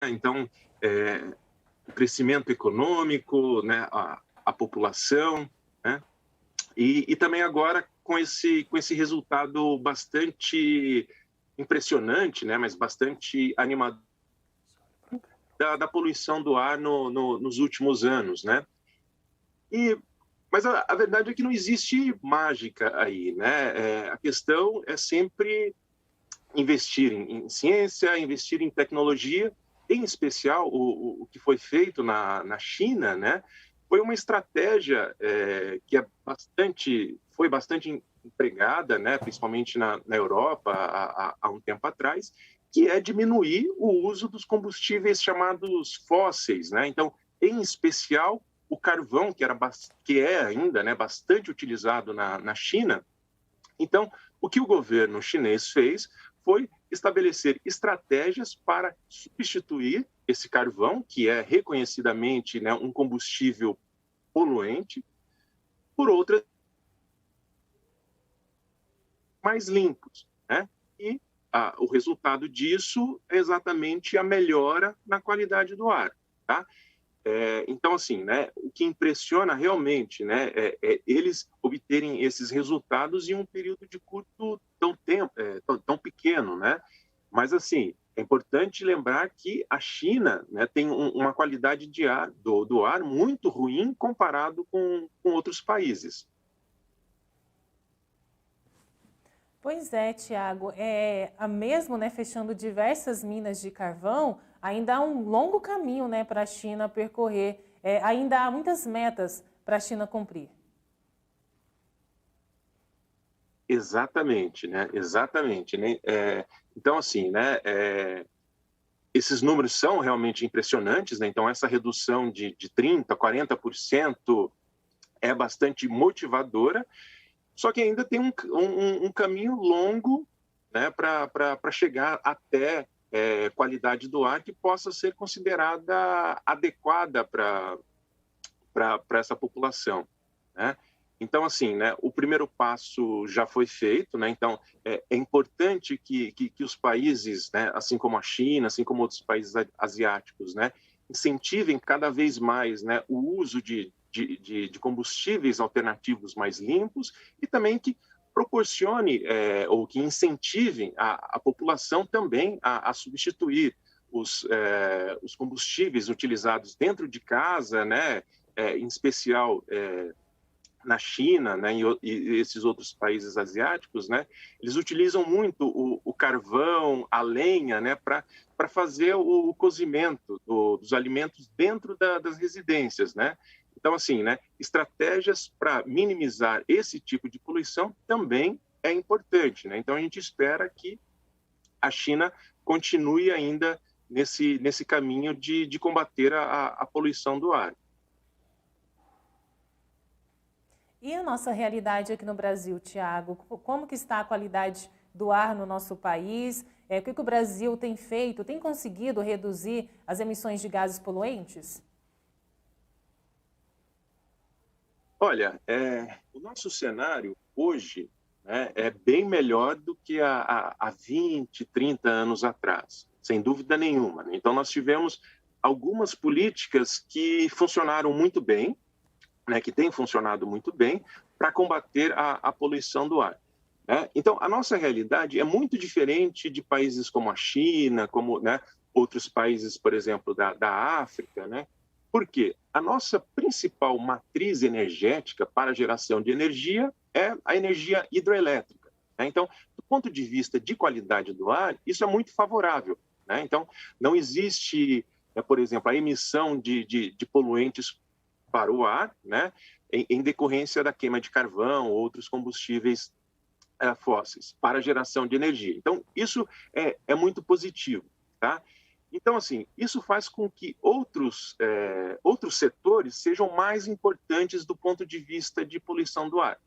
Então, o crescimento econômico, né, a população, né, e também agora com esse resultado bastante impressionante, né, mas bastante animador da poluição do ar nos últimos anos, né? E, mas a verdade é que não existe mágica aí, né? A questão é sempre investir em ciência, investir em tecnologia, em especial o que foi feito na China, né? Foi uma estratégia que foi bastante empregada, né? Principalmente na Europa há um tempo atrás, que é diminuir o uso dos combustíveis chamados fósseis, né? Então, em especial o carvão, que é ainda, né, bastante utilizado na China. Então, o que o governo chinês fez foi estabelecer estratégias para substituir esse carvão, que é reconhecidamente, né, um combustível poluente, por outras mais limpos, né? E o resultado disso é exatamente a melhora na qualidade do ar, tá? Então, assim, né, o que impressiona realmente, né, eles obterem esses resultados em um período de curto tão pequeno, né? Mas, assim, é importante lembrar que a China, né, tem uma qualidade do ar muito ruim comparado com outros países. Pois é, Tiago, mesmo, né, fechando diversas minas de carvão, ainda há um longo caminho, né, para a China percorrer, ainda há muitas metas para a China cumprir. Exatamente, né? Exatamente, né? Então, assim, né? Esses números são realmente impressionantes, né? Então, essa redução de 30%, 40% é bastante motivadora, só que ainda tem um caminho longo, né, para chegar até qualidade do ar que possa ser considerada adequada para essa população, né? Então, assim, né, o primeiro passo já foi feito, né? Então, é importante que os países, né, assim como a China, assim como outros países asiáticos, né, incentivem cada vez mais, né, o uso de combustíveis alternativos mais limpos e também que proporcione ou que incentivem a população também a substituir os combustíveis utilizados dentro de casa, né, em especial na China, né, e esses outros países asiáticos, né, eles utilizam muito o carvão, a lenha, né, para fazer o cozimento dos alimentos dentro das residências, né. Então, assim, né, estratégias para minimizar esse tipo de poluição também é importante, né. Então, a gente espera que a China continue ainda nesse caminho de combater a poluição do ar. E a nossa realidade aqui no Brasil, Tiago? Como que está a qualidade do ar no nosso país? O que o Brasil tem feito? Tem conseguido reduzir as emissões de gases poluentes? Olha, o nosso cenário hoje, né, é bem melhor do que há 20, 30 anos atrás, sem dúvida nenhuma, né? Então, nós tivemos algumas políticas que funcionaram muito bem, né, que têm funcionado muito bem para combater a poluição do ar, né? Então, a nossa realidade é muito diferente de países como a China, como, né, outros países, por exemplo, da África, né? Por quê? A nossa principal matriz energética para a geração de energia é a energia hidroelétrica, né? Então, do ponto de vista de qualidade do ar, isso é muito favorável, né? Então, não existe, né, por exemplo, a emissão de poluentes para o ar, né, em decorrência da queima de carvão ou outros combustíveis fósseis para a geração de energia. Então, isso é muito positivo, tá? Então, assim, isso faz com que outros setores sejam mais importantes do ponto de vista de poluição do ar.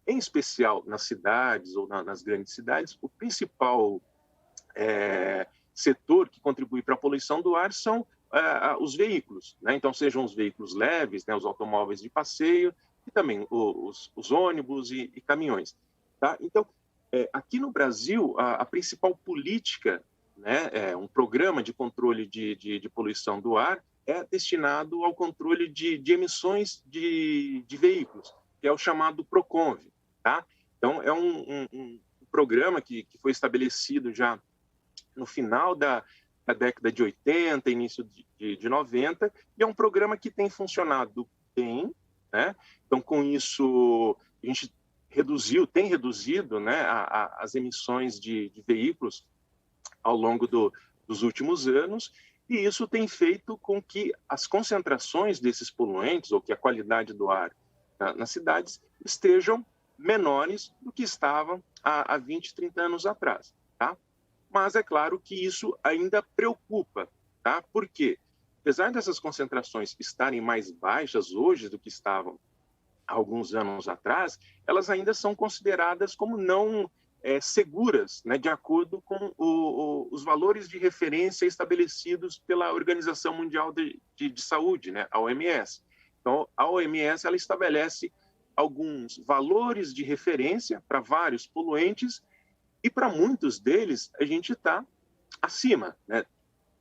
Em especial nas cidades ou nas grandes cidades, o principal setor que contribui para a poluição do ar são os veículos, né? Então, sejam os veículos leves, né, os automóveis de passeio, e também os ônibus e caminhões. Tá? Então, aqui no Brasil, a principal política, né, um programa de controle de poluição do ar é destinado ao controle de emissões de veículos, que é o chamado PROCONV, tá? Então, é um programa que foi estabelecido já no final da década de 80, início de 90, e é um programa que tem funcionado bem, né? Então, com isso, a gente tem reduzido, né, as emissões de veículos ao longo dos últimos anos, e isso tem feito com que as concentrações desses poluentes, ou que a qualidade do ar nas cidades, estejam menores do que estavam há 20, 30 anos atrás, tá? Mas é claro que isso ainda preocupa, tá? Por quê? Apesar dessas concentrações estarem mais baixas hoje do que estavam há alguns anos atrás, elas ainda são consideradas como não seguras, né, de acordo com os valores de referência estabelecidos pela Organização Mundial de Saúde, né, a OMS. Então, a OMS ela estabelece alguns valores de referência para vários poluentes e para muitos deles a gente está acima, né,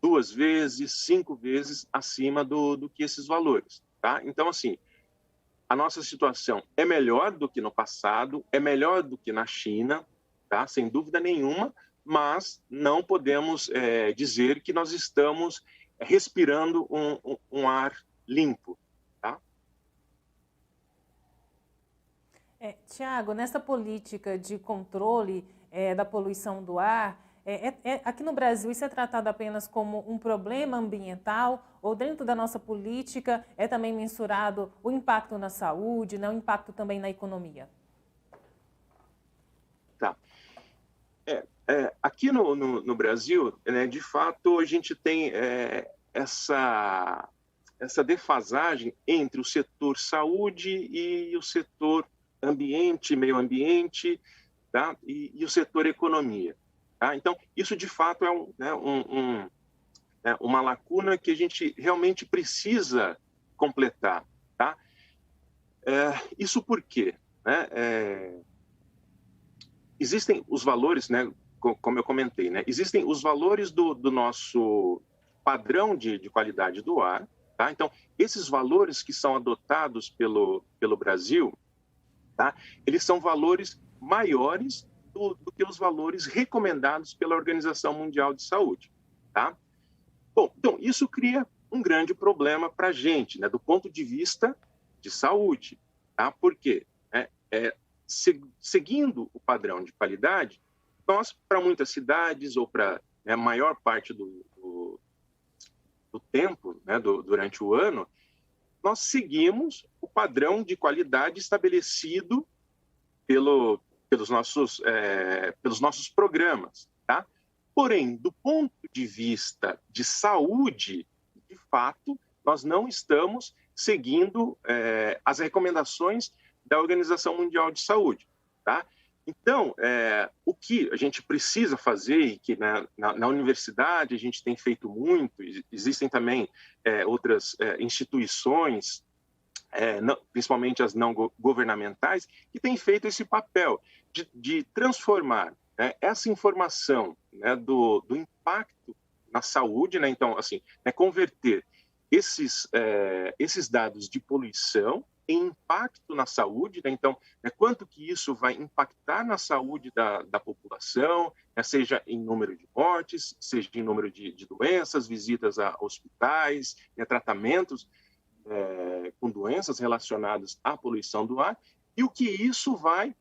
2 vezes, 5 vezes acima do que esses valores, tá? Então, assim, a nossa situação é melhor do que no passado, é melhor do que na China, tá? Sem dúvida nenhuma, mas não podemos dizer que nós estamos respirando um ar limpo, tá? Tiago, nessa política de controle da poluição do ar, aqui no Brasil isso é tratado apenas como um problema ambiental ou dentro da nossa política é também mensurado o impacto na saúde, né, o impacto também na economia? Tá. Aqui no Brasil, né, de fato, a gente tem essa defasagem entre o setor saúde e o setor ambiente, meio ambiente, tá? E o setor economia. Tá? Então, isso de fato é uma lacuna que a gente realmente precisa completar. Tá? Isso por quê? Né? Existem os valores, né, como eu comentei, né, existem os valores do nosso padrão de qualidade do ar. Tá? Então, esses valores que são adotados pelo Brasil, tá? Eles são valores maiores do que os valores recomendados pela Organização Mundial de Saúde. Tá? Bom, então, isso cria um grande problema para a gente, né, do ponto de vista de saúde. Tá? Por quê? Seguindo o padrão de qualidade, nós, para muitas cidades, ou para a maior parte do tempo, né, durante o ano, nós seguimos o padrão de qualidade estabelecido pelos nossos programas. Tá? Porém, do ponto de vista de saúde, de fato, nós não estamos seguindo as recomendações da Organização Mundial de Saúde. Tá? Então, o que a gente precisa fazer, e que na universidade a gente tem feito muito, existem também outras instituições, principalmente as não governamentais, que têm feito esse papel de transformar, né, essa informação, né, do impacto na saúde, né, então, assim, converter esses dados de poluição em impacto na saúde, né, então, quanto que isso vai impactar na saúde da população, né, seja em número de mortes, seja em número de doenças, visitas a hospitais, tratamentos com doenças relacionadas à poluição do ar, e o que isso vai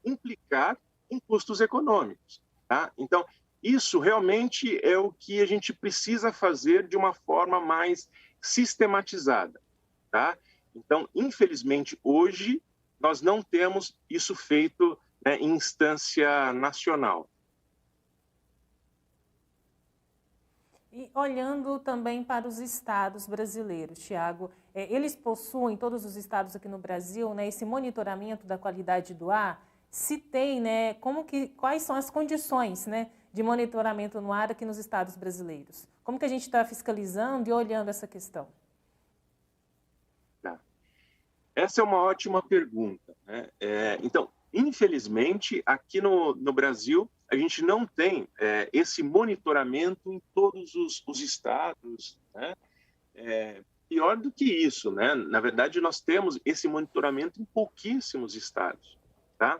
implicar em custos econômicos. Tá? Então, isso realmente é o que a gente precisa fazer de uma forma mais sistematizada. Tá? Então, infelizmente, hoje, nós não temos isso feito em instância nacional. E olhando também para os estados brasileiros, Tiago, eles possuem, todos os estados aqui no Brasil, né, esse monitoramento da qualidade do ar? Se tem, né, quais são as condições, né, de monitoramento no ar aqui nos estados brasileiros? Como que a gente está fiscalizando e olhando essa questão? Tá. Essa é uma ótima pergunta. Né? Então, infelizmente, aqui no Brasil, a gente não tem esse monitoramento em todos os estados, né? Pior do que isso, né? Na verdade, nós temos esse monitoramento em pouquíssimos estados, tá?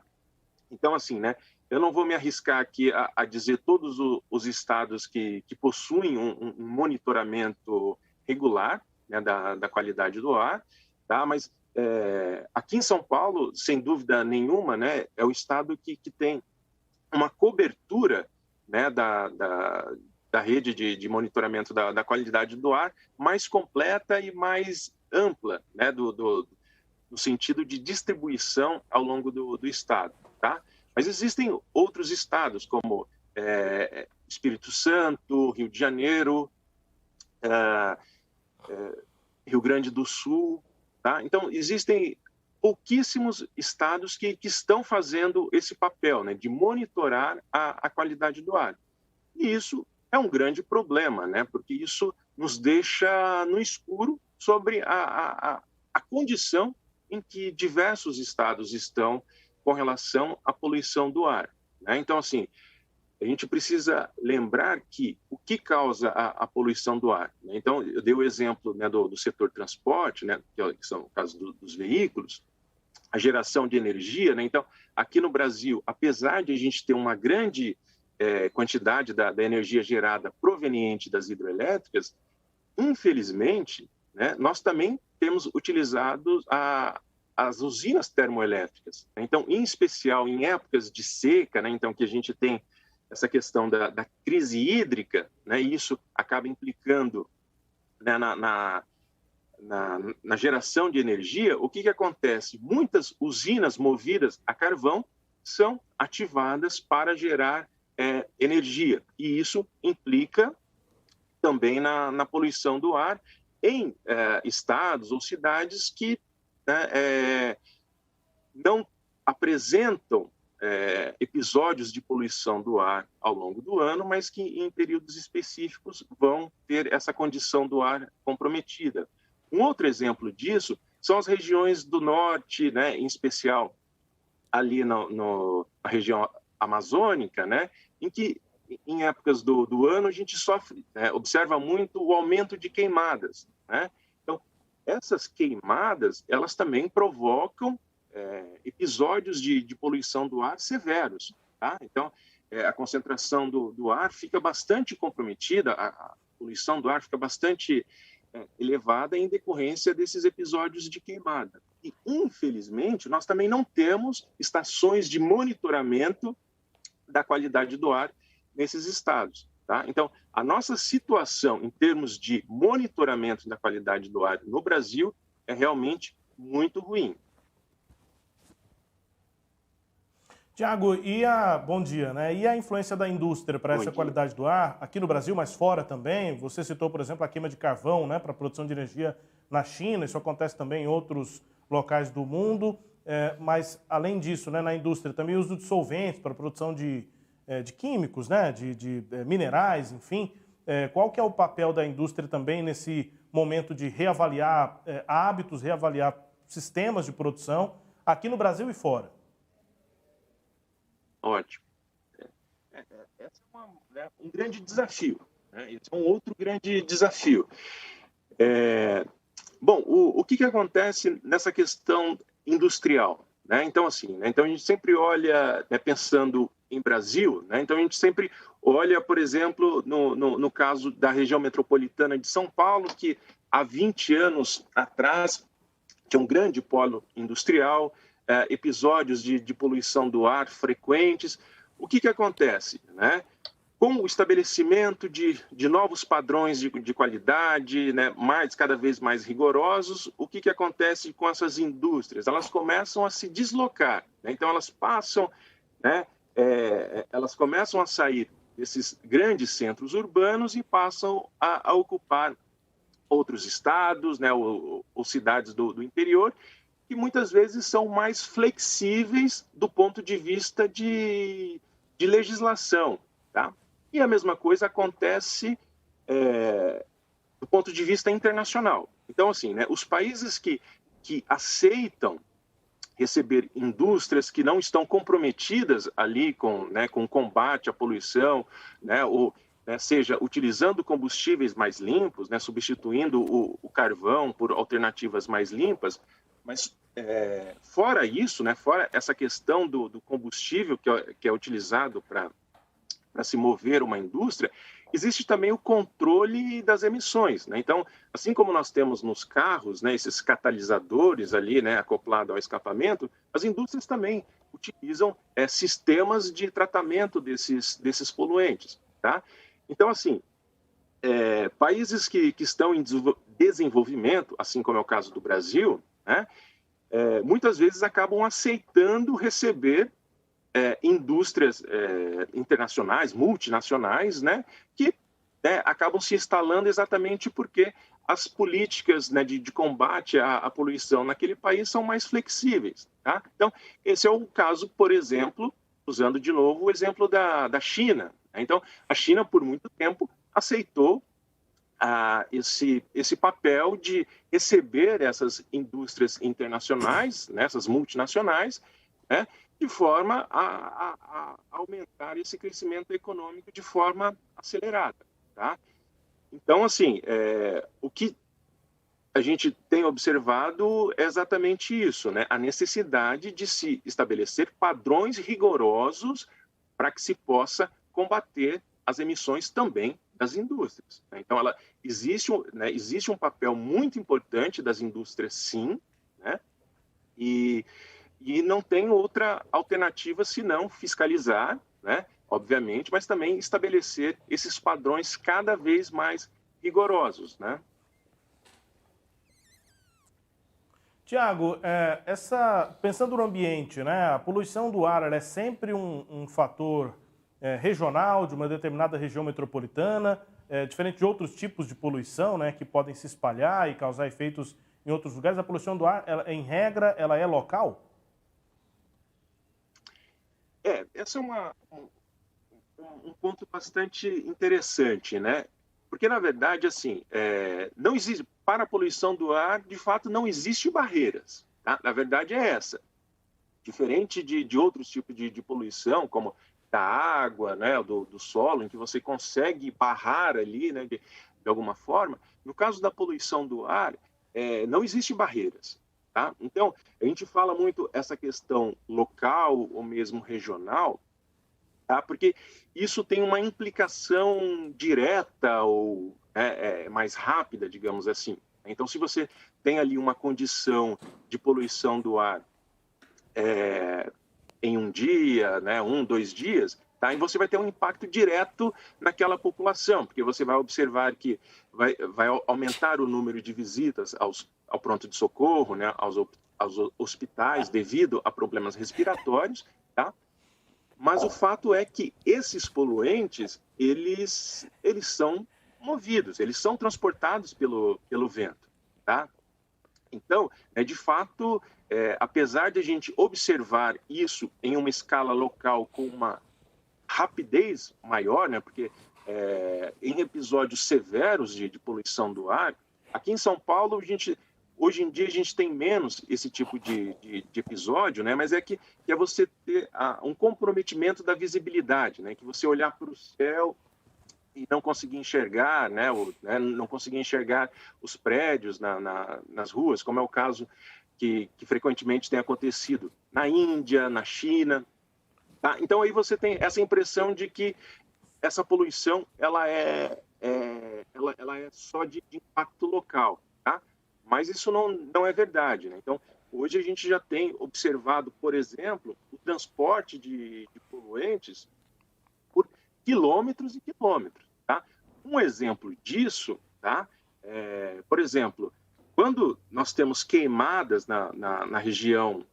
Então, assim, né? Eu não vou me arriscar aqui a dizer todos os estados que possuem um monitoramento regular, né, da qualidade do ar, tá? Mas aqui em São Paulo, sem dúvida nenhuma, né, é o estado que tem uma cobertura, né, da rede de monitoramento da qualidade do ar mais completa e mais ampla, né, no sentido de distribuição ao longo do estado, tá? Mas existem outros estados, como Espírito Santo, Rio de Janeiro, Rio Grande do Sul, tá? Então, existem pouquíssimos estados que estão fazendo esse papel, né, de monitorar a qualidade do ar. E isso é um grande problema, né, porque isso nos deixa no escuro sobre a condição em que diversos estados estão com relação à poluição do ar, né? Então, assim, a gente precisa lembrar que o que causa a poluição do ar, né? Então, eu dei o exemplo, né, do setor transporte, né, que são o caso dos veículos, a geração de energia, né? Então, aqui no Brasil, apesar de a gente ter uma grande quantidade da energia gerada proveniente das hidrelétricas, infelizmente, né, nós também temos utilizado as usinas termoelétricas. Então, em especial em épocas de seca, né, então que a gente tem essa questão da crise hídrica, né, e isso acaba implicando, né, na geração de energia. O que acontece? Muitas usinas movidas a carvão são ativadas para gerar energia, e isso implica também na poluição do ar em estados ou cidades que, né, não apresentam episódios de poluição do ar ao longo do ano, mas que em períodos específicos vão ter essa condição do ar comprometida. Um outro exemplo disso são as regiões do norte, né, em especial ali na região amazônica, né, em que em épocas do ano a gente observa muito o aumento de queimadas, né? Então, essas queimadas, elas também provocam episódios de poluição do ar severos, tá? Então, a concentração do ar fica bastante comprometida, a poluição do ar fica bastante elevada em decorrência desses episódios de queimada. E, infelizmente, nós também não temos estações de monitoramento da qualidade do ar nesses estados, tá? Então, a nossa situação em termos de monitoramento da qualidade do ar no Brasil é realmente muito ruim. Tiago, bom dia, né? E a influência da indústria para essa qualidade do ar, aqui no Brasil, mas fora também? Você citou, por exemplo, a queima de carvão, né, para a produção de energia na China, isso acontece também em outros locais do mundo, mas além disso, né, na indústria também o uso de solventes para a produção de químicos, né, de minerais, enfim. Qual que é o papel da indústria também nesse momento de reavaliar hábitos, reavaliar sistemas de produção aqui no Brasil e fora? Ótimo. Esse é um grande desafio, né? Esse é um outro grande desafio. Bom, o que acontece nessa questão industrial, né? Então, assim, né? Então a gente sempre olha, né, pensando em Brasil, né? Então a gente sempre olha, por exemplo, no caso da região metropolitana de São Paulo, que há 20 anos atrás tinha um grande polo industrial, episódios de poluição do ar frequentes. O que acontece, né? Com o estabelecimento de novos padrões de qualidade, né, cada vez mais rigorosos, o que acontece com essas indústrias? Elas começam a se deslocar, né? Então elas passam, né, elas começam a sair desses grandes centros urbanos e passam a ocupar outros estados, né, ou cidades do interior, que muitas vezes são mais flexíveis do ponto de vista de legislação, tá? E a mesma coisa acontece do ponto de vista internacional. Então, assim, né, os países que aceitam receber indústrias que não estão comprometidas ali com, né, com o combate à poluição, né, ou, né, seja utilizando combustíveis mais limpos, né, substituindo o carvão por alternativas mais limpas, mas fora isso, né, fora essa questão do combustível que é utilizado para se mover uma indústria, existe também o controle das emissões, né? Então, assim como nós temos nos carros, né, esses catalisadores ali, né, acoplado ao escapamento, as indústrias também utilizam sistemas de tratamento desses poluentes, tá? Então, assim, países que estão em desenvolvimento, assim como é o caso do Brasil, né, muitas vezes acabam aceitando receber indústrias internacionais, multinacionais, né, que acabam se instalando exatamente porque as políticas, né, de combate à poluição naquele país são mais flexíveis. Tá? Então, esse é o caso, por exemplo, usando de novo o exemplo da China. Né? Então, a China, por muito tempo, aceitou esse papel de receber essas indústrias internacionais, né, essas multinacionais, né, de forma a aumentar esse crescimento econômico de forma acelerada. Tá? Então, assim, o que a gente tem observado é exatamente isso, né? A necessidade de se estabelecer padrões rigorosos para que se possa combater as emissões também das indústrias. Né? Então, existe um papel muito importante das indústrias, sim, né? E não tem outra alternativa senão fiscalizar, né? Obviamente, mas também estabelecer esses padrões cada vez mais rigorosos, né? Tiago, pensando no ambiente, né, a poluição do ar ela é sempre um fator regional, de uma determinada região metropolitana, diferente de outros tipos de poluição, né, que podem se espalhar e causar efeitos em outros lugares. A poluição do ar, em regra, ela é local? Esse é um ponto bastante interessante, né? Porque, na verdade, assim, não existe, para a poluição do ar, de fato, não existe barreiras. Tá? Na verdade, é essa. Diferente de outros tipos de poluição, como da água, né, do solo, em que você consegue barrar ali, né, de alguma forma, no caso da poluição do ar, não existe barreiras. Tá? Então, a gente fala muito essa questão local ou mesmo regional, tá? Porque isso tem uma implicação direta ou mais rápida, digamos assim. Então, se você tem ali uma condição de poluição do ar em um dia, né, 2 dias, tá? E você vai ter um impacto direto naquela população, porque você vai observar que vai aumentar o número de visitas ao pronto de socorro, né, aos hospitais devido a problemas respiratórios, tá? Mas o fato é que esses poluentes, eles são movidos, eles são transportados pelo vento, tá? Então, de fato, apesar de a gente observar isso em uma escala local com uma rapidez maior, né, porque em episódios severos de poluição do ar, aqui em São Paulo, hoje em dia a gente tem menos esse tipo de episódio, né, mas que é você ter um comprometimento da visibilidade, né, que você olhar para o céu e não conseguir enxergar, né, não conseguir enxergar os prédios nas ruas, como é o caso que frequentemente tem acontecido na Índia, na China. Tá? Então, aí você tem essa impressão de que essa poluição ela é só de impacto local. Tá? Mas isso não é verdade. Né? Então, hoje a gente já tem observado, por exemplo, o transporte de poluentes por quilômetros e quilômetros. Tá? Um exemplo disso, tá? Por exemplo, quando nós temos queimadas na região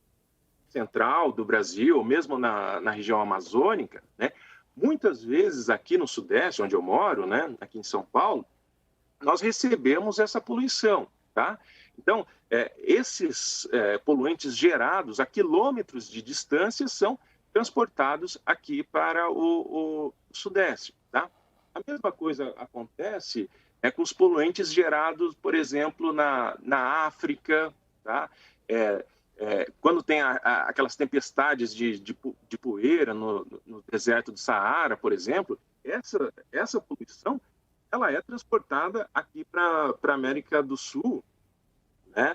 central do Brasil, ou mesmo na região amazônica, né? Muitas vezes aqui no Sudeste, onde eu moro, né? Aqui em São Paulo, nós recebemos essa poluição. Tá? Então, esses poluentes gerados a quilômetros de distância são transportados aqui para o Sudeste. Tá? A mesma coisa acontece com os poluentes gerados, por exemplo, na África. Tá? Quando tem aquelas tempestades de poeira no deserto do Saara, por exemplo, essa poluição ela é transportada aqui para a América do Sul, né?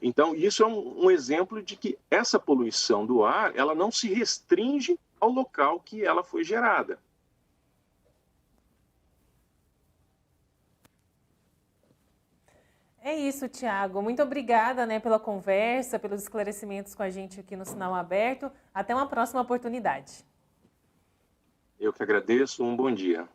Então, isso é um exemplo de que essa poluição do ar ela não se restringe ao local que ela foi gerada. É isso, Tiago. Muito obrigada, né, pela conversa, pelos esclarecimentos com a gente aqui no Sinal Aberto. Até uma próxima oportunidade. Eu que agradeço. Um bom dia.